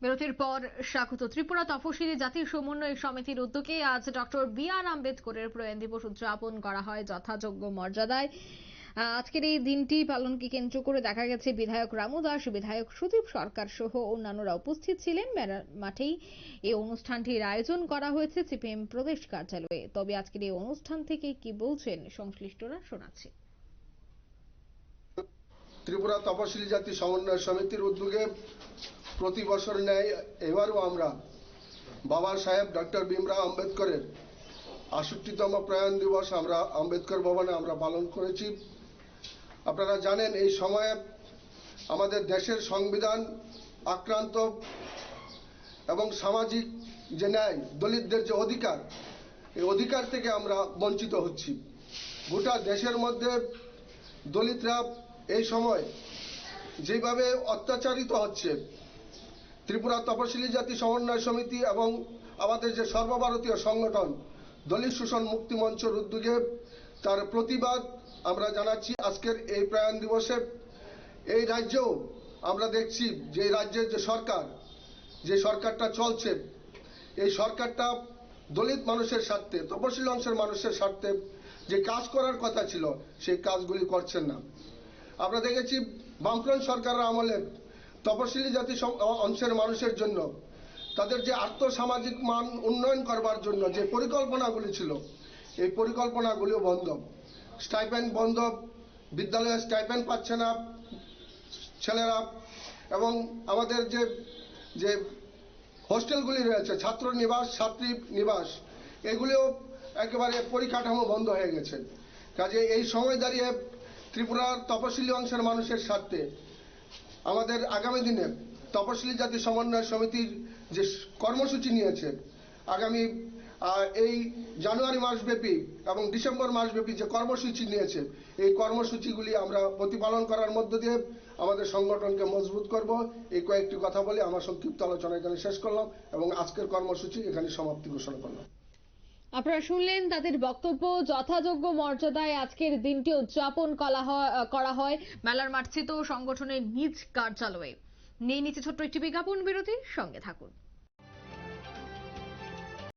বিরতির পর স্বাগত। ত্রিপুরা তপশিলি জাতি সমন্বয় সমিতির উদ্যোগে আজ ডক্টর বি.আর. আম্বেদকরের প্রয়াণ দিবস উদযাপন করা হয় যথাযোগ্য মর্যাদায়। আজকের এই দিনটি পালনকে কেন্দ্র করে দেখা গেছে বিধায়ক রামু দাস, বিধায়ক সুদীপ সরকার সহ অন্যান্যরা উপস্থিত ছিলেন। মেলার মাঠেই এই অনুষ্ঠানটির আয়োজন করা হয়েছে সিপিএম প্রদেশ কার্যালয়ে। তবে আজকের এই অনুষ্ঠান থেকে কি বলছেন সংশ্লিষ্টরা শোনাচ্ছি। ত্রিপুরা তপশিলি জাতি সমন্বয় সমিতির উদ্যোগে প্রতি বছর ন্যায় এবারও আমরা বাবা সাহেব ডক্টর ভীমরাও আম্বেদকরের ৬৮তম প্রয়াণ দিবস আমরা আম্বেদকর ভবনে আমরা পালন করেছি। আপনারা জানেন এই সময়ে আমাদের দেশের সংবিধান আক্রান্ত এবং সামাজিক যে ন্যায়, দলিতদের যে অধিকার, এই অধিকার থেকে আমরা বঞ্চিত হচ্ছি। গোটা দেশের মধ্যে দলিতরা এই সময় যেভাবে অত্যাচারিত হচ্ছে, ত্রিপুরা তপশিলি জাতি সমন্বয় সমিতি এবং আমাদের যে সর্বভারতীয় সংগঠন দলিত শোষণ মুক্তি মঞ্চের উদ্যোগে তার প্রতিবাদ আমরা জানাচ্ছি আজকের এই প্রয়াণ দিবসে। এই রাজ্যেও আমরা দেখছি যে এই রাজ্যের যে সরকারটা চলছে, এই সরকারটা দলিত মানুষের স্বার্থে, তপশিলি অংশের মানুষের স্বার্থে যে কাজ করার কথা ছিল সেই কাজগুলি করছেন না। আমরা দেখেছি বামফ্রন্ট সরকারের আমলে তপশিলি জাতি অংশের মানুষের জন্য তাদের যে আর্থসামাজিক মান উন্নয়ন করবার জন্য যে পরিকল্পনাগুলি ছিল, এই পরিকল্পনাগুলিও বন্ধ। স্টাইপেন্ড বন্ধ, বিদ্যালয়ে স্টাইপেন্ড পাচ্ছে না ছেলেরা, এবং আমাদের যে হোস্টেলগুলি রয়েছে, ছাত্র নিবাস, ছাত্রী নিবাস, এগুলিও একেবারে পরিকাঠামো বন্ধ হয়ে গেছে। কাজে এই সময় দাঁড়িয়ে ত্রিপুরার তপশিলি অংশের মানুষের স্বার্থে আমাদের আগামী দিনে তপশিলি জাতি সমন্বয় সমিতির যে কর্মসূচি নিয়েছে, আগামী এই জানুয়ারি মাসব্যাপী এবং ডিসেম্বর মাসব্যাপী যে কর্মসূচি নিয়েছে, এই কর্মসূচিগুলি আমরা প্রতিপালন করার মধ্য দিয়ে আমাদের সংগঠনকে মজবুত করব। এই কয়েকটি কথা বলে আমার সংক্ষিপ্ত আলোচনা এখানে শেষ করলাম এবং আজকের কর্মসূচি এখানে সমাপ্তি ঘোষণা করলাম। আপনারা শুনলেন তাদের বক্তব্য। যথাযোগ্য মর্যাদায় আজকের দিনটি উদযাপন করা হয় মেলার মাঠস্থিত সংগঠনের নিজ কার্যালয়ে। নিয়ে নিচ্ছে ছোট্ট একটি বিজ্ঞাপন বিরতি, সঙ্গে থাকুন।